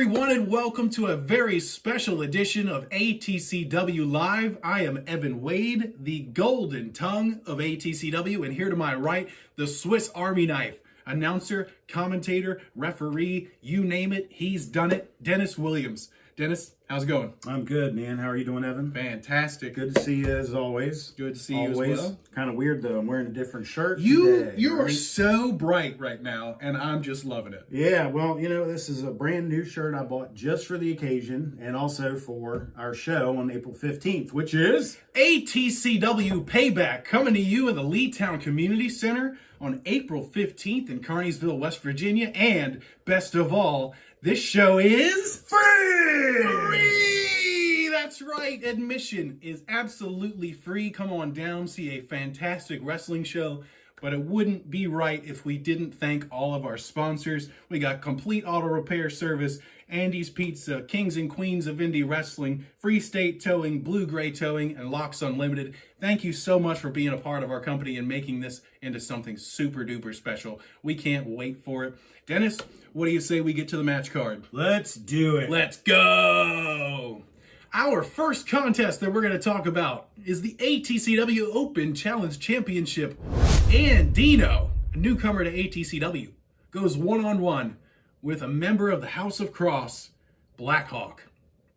everyone, and welcome to a very special edition of ATCW Live. I am Evan Wade, the golden tongue of ATCW, and here to my right, the Swiss Army knife. Announcer, commentator, referee, you name it, he's done it. Dennis Williams. Dennis, how's it going? I'm good, man. How are you doing, Evan? Fantastic. Good to see you as always. Good to see you as well. Kind of weird though. I'm wearing a different shirt. You today, are right? so bright right now, and I'm just loving it. Yeah, well, this is a brand new shirt I bought just for the occasion and also for our show on April 15th, which is ATCW Payback, coming to you in the Leetown Community Center on April 15th in Kearneysville, West Virginia. And best of all, this show is free! That's right. Admission is absolutely free. Come on down, see a fantastic wrestling show. But it wouldn't be right if we didn't thank all of our sponsors. We got Complete Auto Repair Service, Andy's Pizza, Kings and Queens of Indie Wrestling, Free State Towing, Blue Gray Towing, and Locks Unlimited. Thank you so much for being a part of our company and making this into something super duper special. We can't wait for it. Dennis, what do you say we get to the match card? Let's do it. Let's go! Our first contest that we're going to talk about is the ATCW Open Challenge Championship. And Dino, a newcomer to ATCW, goes one-on-one with a member of the House of Cross, Blackhawk.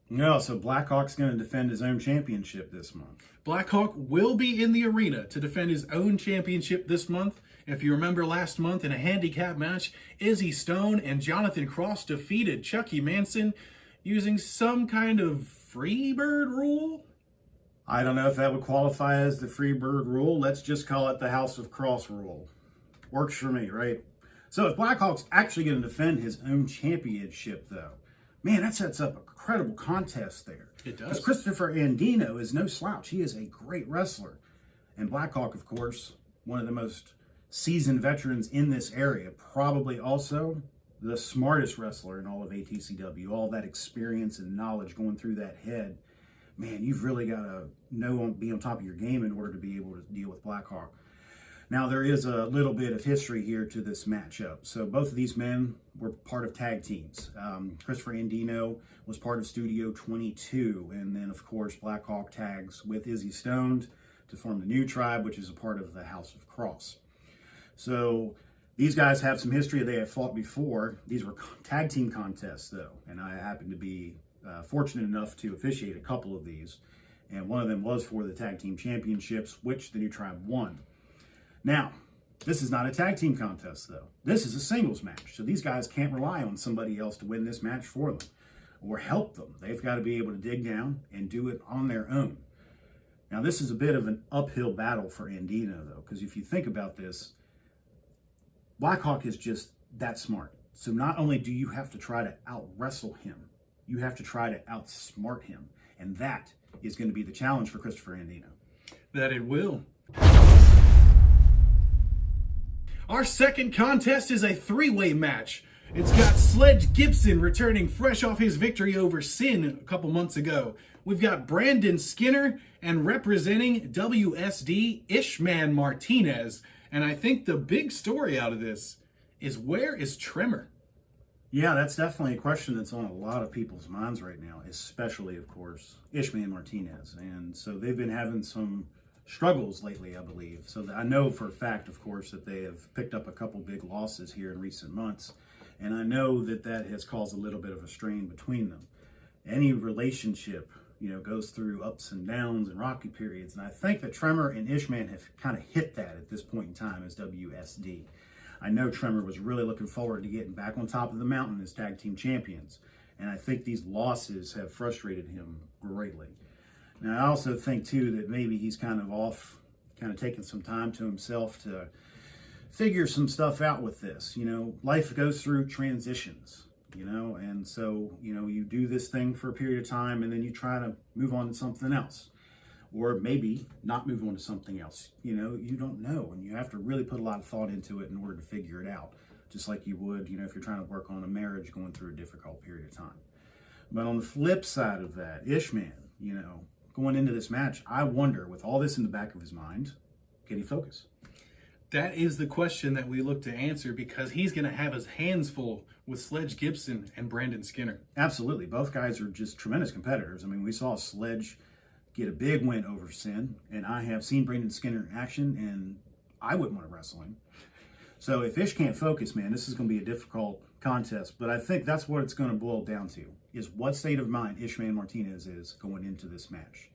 No, so Blackhawk's going to defend his own championship this month. Blackhawk will be in the arena to defend his own championship this month. If you remember last month in a handicap match, Izzy Stone and Jonathan Cross defeated Chucky Manson using some kind of Freebird rule? I don't know if that would qualify as the Freebird rule. Let's just call it the House of Cross rule. Works for me, right? So if Blackhawk's actually going to defend his own championship, though, man, that sets up a credible contest there. It does. Because Christopher Andino is no slouch. He is a great wrestler. And Blackhawk, of course, one of the most seasoned veterans in this area, probably also the smartest wrestler in all of ATCW. All that experience and knowledge going through that head. Man, you've really got to be on top of your game in order to be able to deal with Blackhawk. Now, there is a little bit of history here to this matchup. So both of these men were part of tag teams. Christopher Andino was part of Studio 22. And then, of course, Blackhawk tags with Izzy Stone to form the new tribe, which is a part of the House of Cross. So these guys have some history. They have fought before. These were tag team contests, though. And I happen to be fortunate enough to officiate a couple of these. And one of them was for the tag team championships, which the new tribe won. Now, this is not a tag team contest, though. This is a singles match. So these guys can't rely on somebody else to win this match for them or help them. They've got to be able to dig down and do it on their own. Now, this is a bit of an uphill battle for Andino, though, because if you think about this, Blackhawk is just that smart. So not only do you have to try to out-wrestle him, you have to try to outsmart him. And that is going to be the challenge for Christopher Andino. That it will. Our second contest is a three-way match. It's got Sledge Gibson returning fresh off his victory over Sin a couple months ago. We've got Brandon Skinner and representing WSD, Ishman Martinez. And I think the big story out of this is, where is Tremor? Yeah, that's definitely a question that's on a lot of people's minds right now, especially, of course, Ishman Martinez. And so they've been having some struggles lately, I believe. So I know for a fact, of course, that they have picked up a couple big losses here in recent months. And I know that that has caused a little bit of a strain between them. Any relationship, goes through ups and downs and rocky periods. And I think that Tremor and Ishman have kind of hit that at this point in time as WSD. I know Tremor was really looking forward to getting back on top of the mountain as tag team champions. And I think these losses have frustrated him greatly. Now, I also think, too, that maybe he's kind of taking some time to himself to figure some stuff out with this. Life goes through transitions, and so, you do this thing for a period of time and then you try to move on to something else. Or maybe not move on to something else. You don't know, and you have to really put a lot of thought into it in order to figure it out, just like you would, if you're trying to work on a marriage going through a difficult period of time. But on the flip side of that, Ishman, going into this match, I wonder, with all this in the back of his mind, can he focus? That is the question that we look to answer, because he's going to have his hands full with Sledge Gibson and Brandon Skinner. Absolutely. Both guys are just tremendous competitors. I mean, we saw Sledge get a big win over Sin, and I have seen Brandon Skinner in action, and I wouldn't want to wrestle him. So if Ish can't focus, man, this is going to be a difficult contest. But I think that's what it's going to boil down to, is what state of mind Ishmael Martinez is going into this match.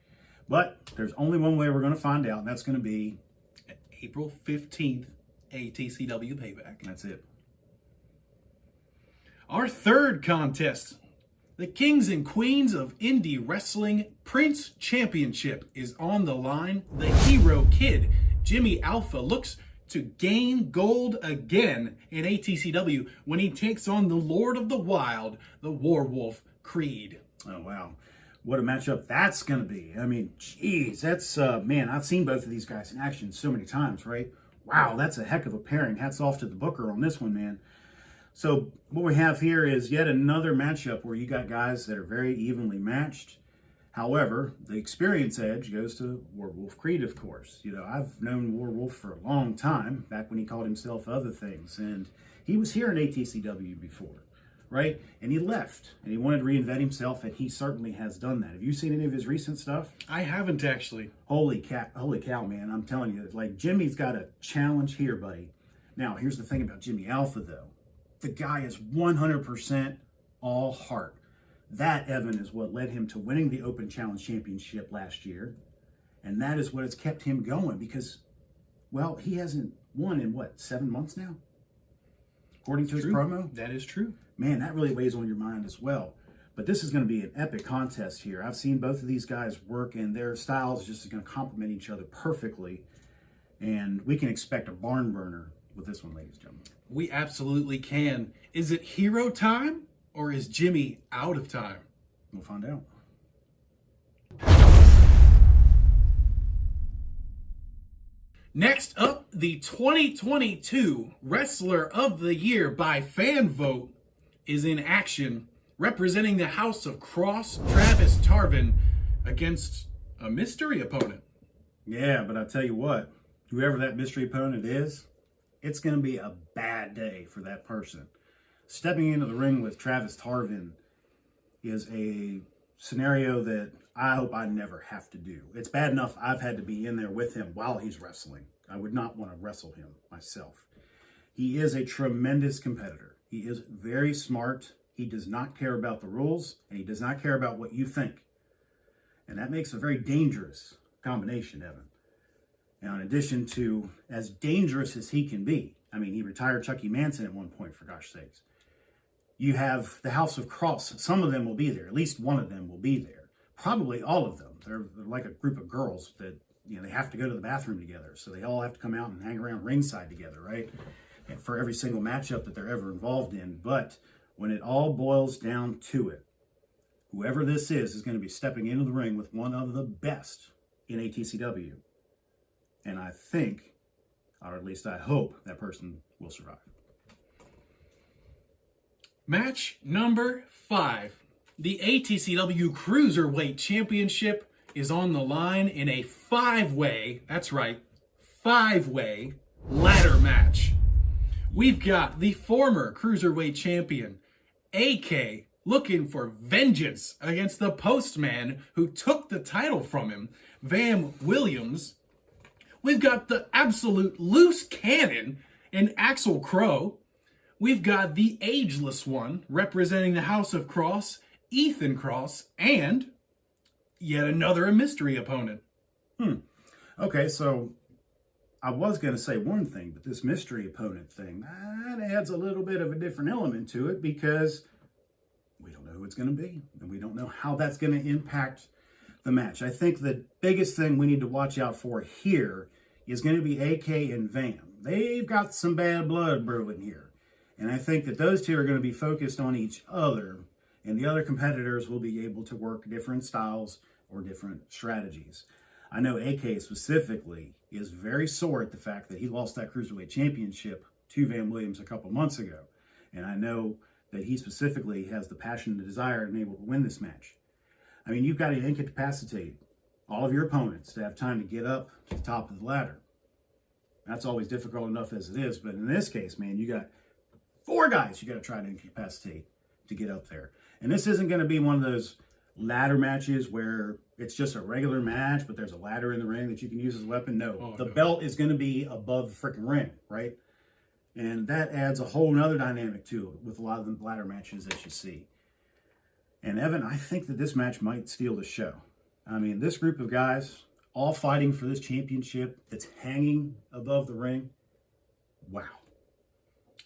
But there's only one way we're going to find out, and that's going to be April 15th, ATCW Payback. That's it. Our third contest, the Kings and Queens of Indie Wrestling Prince Championship, is on the line. The Hero Kid, Jimmy Alpha, looks to gain gold again in ATCW when he takes on the Lord of the Wild, the Warwolf Creed. Oh, wow. What a matchup that's going to be. I mean, geez, that's, man, I've seen both of these guys in action so many times, right? Wow, that's a heck of a pairing. Hats off to the booker on this one, man. So what we have here is yet another matchup where you got guys that are very evenly matched. However, the experience edge goes to Warwolf Creed, of course. You know, I've known Warwolf for a long time, back when he called himself other things. And he was here in ATCW before, right? And he left, and he wanted to reinvent himself, and he certainly has done that. Have you seen any of his recent stuff? I haven't, actually. Holy cow, man. I'm telling you, like, Jimmy's got a challenge here, buddy. Now, here's the thing about Jimmy Alpha, though. The guy is 100% all heart. That, Evan, is what led him to winning the Open Challenge Championship last year. And that is what has kept him going because, well, he hasn't won in, 7 months now? According to his promo? That is true. Man, that really weighs on your mind as well. But this is going to be an epic contest here. I've seen both of these guys work, and their styles just going to complement each other perfectly. And we can expect a barn burner with this one, ladies and gentlemen. We absolutely can. Is it hero time, or is Jimmy out of time? We'll find out. Next up, the 2022 Wrestler of the Year by fan vote is in action, representing the House of Cross, Travis Tarvin, against a mystery opponent. Yeah, but I tell you what, whoever that mystery opponent is, it's going to be a bad day for that person. Stepping into the ring with Travis Tarvin is a scenario that I hope I never have to do. It's bad enough I've had to be in there with him while he's wrestling. I would not want to wrestle him myself. He is a tremendous competitor. He is very smart. He does not care about the rules, and he does not care about what you think. And that makes a very dangerous combination, Evan. Now, in addition to as dangerous as he can be, I mean, he retired Chucky Manson at one point, for gosh sakes. You have the House of Cross. Some of them will be there. At least one of them will be there. Probably all of them. They're like a group of girls that, you know, they have to go to the bathroom together. So they all have to come out and hang around ringside together, right? And for every single matchup that they're ever involved in. But when it all boils down to it, whoever this is going to be stepping into the ring with one of the best in ATCW. And I think, or at least I hope, that person will survive. Match number 5. The ATCW Cruiserweight Championship is on the line in a 5-way, that's right, 5-way ladder match. We've got the former Cruiserweight Champion, AK, looking for vengeance against the postman who took the title from him, Van Williams. We've got the absolute loose cannon in Axel Crow. We've got the ageless one representing the House of Cross, Ethan Cross, and yet another mystery opponent. Okay, so I was going to say one thing, but this mystery opponent thing, that adds a little bit of a different element to it because we don't know who it's going to be, and we don't know how that's going to impact the match. I think the biggest thing we need to watch out for here is going to be AK and Van. They've got some bad blood brewing here. And I think that those two are going to be focused on each other, and the other competitors will be able to work different styles or different strategies. I know AK specifically is very sore at the fact that he lost that Cruiserweight Championship to Van Williams a couple months ago. And I know that he specifically has the passion and the desire to be able to win this match. I mean, you've got to incapacitate all of your opponents to have time to get up to the top of the ladder. That's always difficult enough as it is. But in this case, man, you got 4 guys you got to try to incapacitate to get up there. And this isn't going to be one of those ladder matches where it's just a regular match, but there's a ladder in the ring that you can use as a weapon. No, the belt is going to be above the freaking ring, right? And that adds a whole nother dynamic to it with a lot of the ladder matches that you see. And Evan, I think that this match might steal the show. I mean, this group of guys all fighting for this championship that's hanging above the ring. Wow.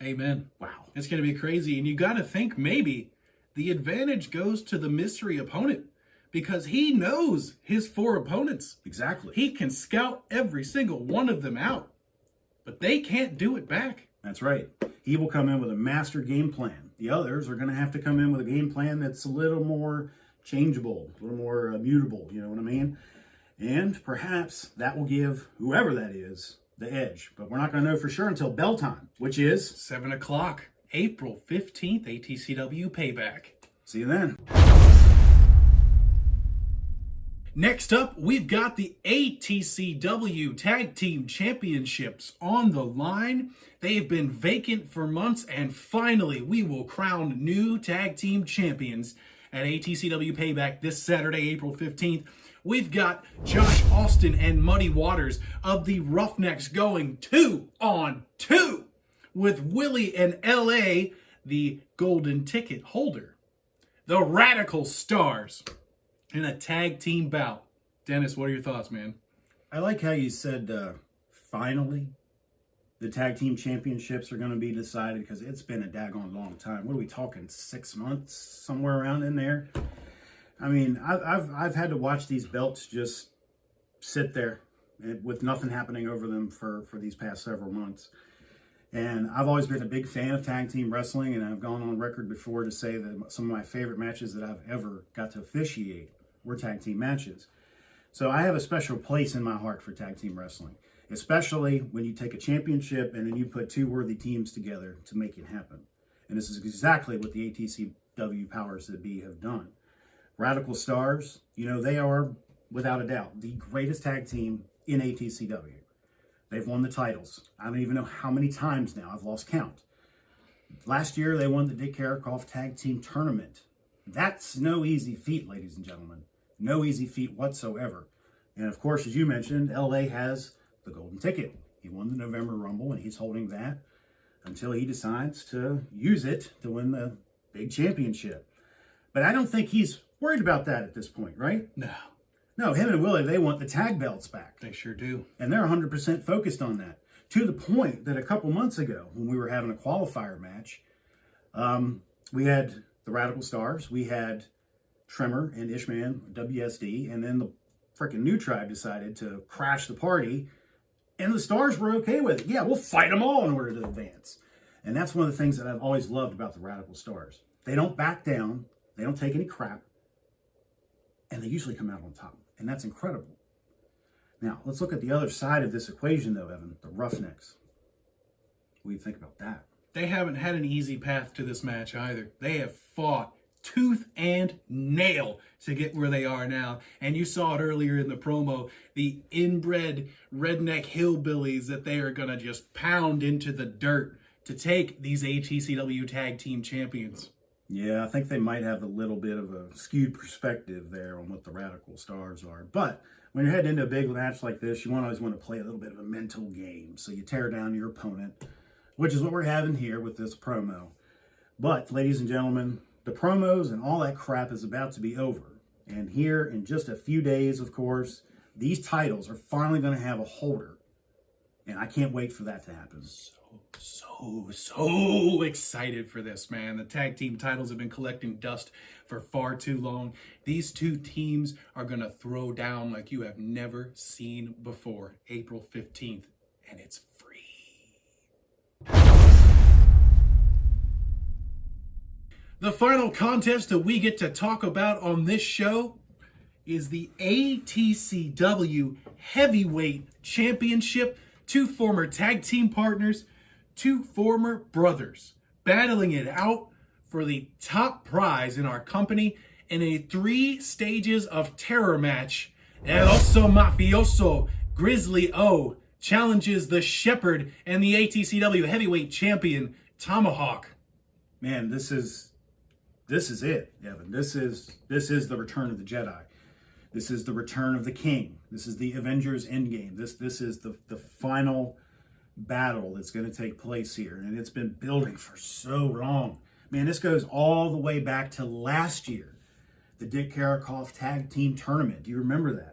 Amen. Wow. It's going to be crazy. And you got to think maybe the advantage goes to the mystery opponent because he knows his 4 opponents. Exactly. He can scout every single one of them out, but they can't do it back. That's right. He will come in with a master game plan. The others are going to have to come in with a game plan that's a little more changeable, a little more mutable, you know what I mean? And perhaps that will give whoever that is the edge. But we're not going to know for sure until bell time, which is 7 o'clock, April 15th, ATCW Payback. See you then. Next up, we've got the ATCW Tag Team Championships on the line. They've been vacant for months, and finally, we will crown new tag team champions at ATCW Payback this Saturday, April 15th. We've got Josh Austin and Muddy Waters of the Roughnecks going 2-on-2 with Willie and LA, the golden ticket holder. The Radical Stars in a tag team bout. Dennis, what are your thoughts, man? I like how you said finally the tag team championships are going to be decided because it's been a daggone long time. What are we talking, 6 months, somewhere around in there? I mean, I've had to watch these belts just sit there with nothing happening over them for these past several months. And I've always been a big fan of tag team wrestling, and I've gone on record before to say that some of my favorite matches that I've ever got to officiate were tag team matches. So I have a special place in my heart for tag team wrestling, especially when you take a championship and then you put 2 worthy teams together to make it happen. And this is exactly what the ATCW powers that be have done. Radical Stars, you know, they are, without a doubt, the greatest tag team in ATCW. They've won the titles. I don't even know how many times now. I've lost count. Last year, they won the Dick Caracoff Tag Team Tournament. That's no easy feat, ladies and gentlemen. No easy feat whatsoever. And of course, as you mentioned, LA has the golden ticket. He won the November Rumble, and he's holding that until he decides to use it to win the big championship. But I don't think he's worried about that at this point, right? No, him and Willie, they want the tag belts back. They sure do. And they're 100% focused on that. To the point that a couple months ago, when we were having a qualifier match, we had the Radical Stars, we had Tremor and Ishman, WSD, and then the freaking New Tribe decided to crash the party, and the Stars were okay with it. Yeah, we'll fight them all in order to advance. And that's one of the things that I've always loved about the Radical Stars. They don't back down, they don't take any crap, and they usually come out on top. And that's incredible. Now, let's look at the other side of this equation, though, Evan, the Roughnecks. What do you think about that? They haven't had an easy path to this match either. They have fought tooth and nail to get where they are now. And you saw it earlier in the promo, the inbred redneck hillbillies that they are going to just pound into the dirt to take these ATCW Tag Team Champions. Yeah, I think they might have a little bit of a skewed perspective there on what the Radical Stars are. But when you're heading into a big match like this, you always want to play a little bit of a mental game. So you tear down your opponent, which is what we're having here with this promo. But, ladies and gentlemen, the promos and all that crap is about to be over. And here in just a few days, of course, these titles are finally going to have a holder. And I can't wait for that to happen. So excited for this, man. The tag team titles have been collecting dust for far too long. These 2 teams are going to throw down like you have never seen before. April 15th, and it's free. The final contest that we get to talk about on this show is the ATCW Heavyweight Championship. 2 former tag team partners, 2 former brothers, battling it out for the top prize in our company in a 3 stages of terror match. El Oso Mafioso Grizzly O challenges the Shepherd and the ATCW heavyweight champion, Tomahawk. Man, this is it, Evan. This is the return of the Jedi. This is the return of the King. This is the Avengers Endgame. This is the final battle that's going to take place here, and it's been building for so long. Man, this goes all the way back to last year, the Dick Karakoff Tag Team Tournament. Do you remember that?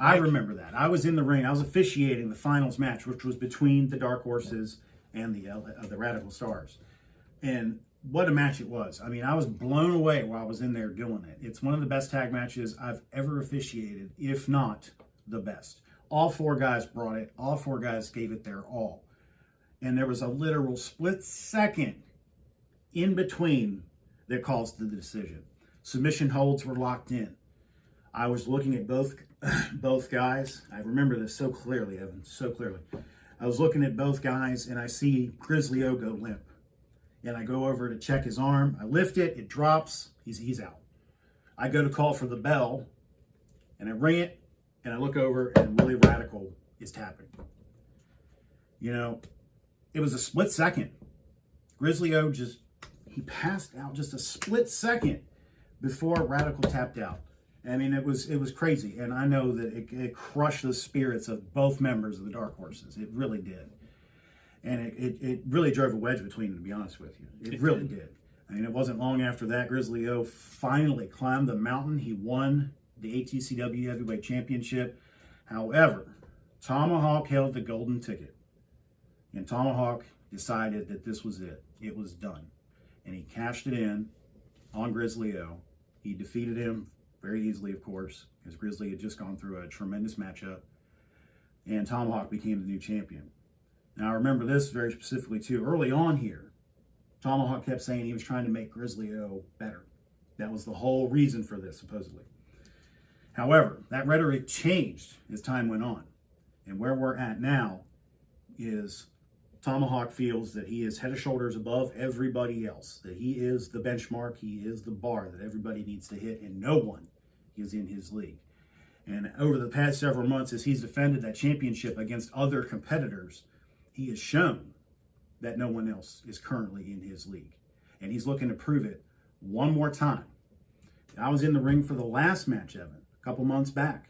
I remember that. I was in the ring. I was officiating the finals match, which was between the Dark Horses and the Radical Stars. And what a match it was. I mean, I was blown away while I was in there doing it. It's one of the best tag matches I've ever officiated, if not the best. All four guys brought it. All four guys gave it their all. And there was a literal split second in between that caused the decision. Submission holds were locked in. I was looking at both guys. I remember this so clearly, Evan, so clearly. I was looking at both guys, and I see Grizzly O go limp. And I go over to check his arm. I lift it. It drops. He's out. I go to call for the bell, and I ring it, and I look over, and Willie Radical is tapping. You know, it was a split second. Grizzly O he passed out just a split second before Radical tapped out. I mean, it was crazy, and I know that it crushed the spirits of both members of the Dark Horses. It really did, and it really drove a wedge between them, to be honest with you. It really did. I mean, it wasn't long after that Grizzly O finally climbed the mountain. He won the ATCW Heavyweight Championship. However, Tomahawk held the golden ticket, and Tomahawk decided that this was it. It was done, and he cashed it in on Grizzly O. He defeated him very easily, of course, because Grizzly had just gone through a tremendous matchup, and Tomahawk became the new champion. Now, I remember this very specifically, too. Early on here, Tomahawk kept saying he was trying to make Grizzly O better. That was the whole reason for this, supposedly. However, that rhetoric changed as time went on, and where we're at now is Tomahawk feels that he is head and shoulders above everybody else, that he is the benchmark, he is the bar that everybody needs to hit, and no one is in his league. And over the past several months, as he's defended that championship against other competitors, he has shown that no one else is currently in his league. And he's looking to prove it one more time. I was in the ring for the last match, Evan, a couple months back,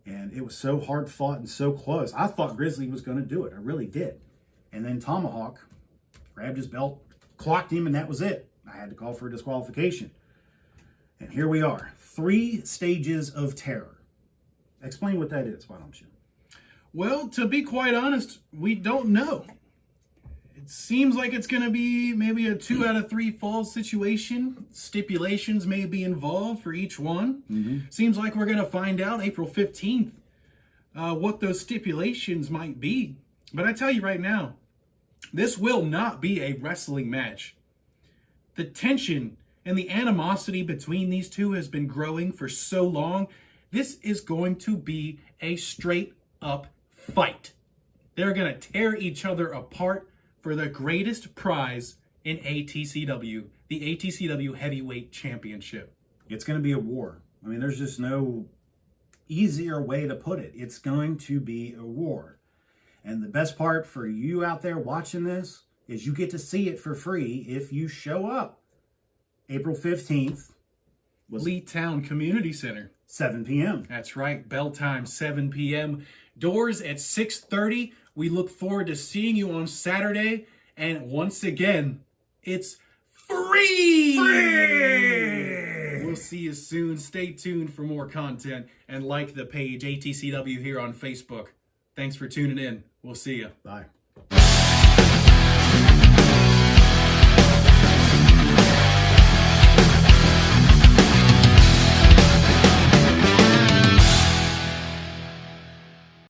and it was so hard fought and so close. I thought Grizzly was going to do it. I really did. And then Tomahawk grabbed his belt, clocked him, and that was it. I had to call for a disqualification. And here we are. 3 stages of terror. Explain what that is, why don't you? Well, to be quite honest, we don't know. It seems like it's going to be maybe a 2 out of 3 falls situation. Stipulations may be involved for each one. Mm-hmm. Seems like we're going to find out April 15th what those stipulations might be. But I tell you right now, this will not be a wrestling match. The tension and the animosity between these two has been growing for so long. This is going to be a straight up fight. They're going to tear each other apart for the greatest prize in ATCW, the ATCW Heavyweight Championship. It's going to be a war. I mean, there's just no easier way to put it. It's going to be a war. And the best part for you out there watching this is you get to see it for free if you show up. April 15th. Lee Town Community Center. 7 p.m. That's right. Bell time, 7 p.m. Doors at 6:30. We look forward to seeing you on Saturday. And once again, it's free! Free! We'll see you soon. Stay tuned for more content and like the page ATCW here on Facebook. Thanks for tuning in. We'll see you. Bye.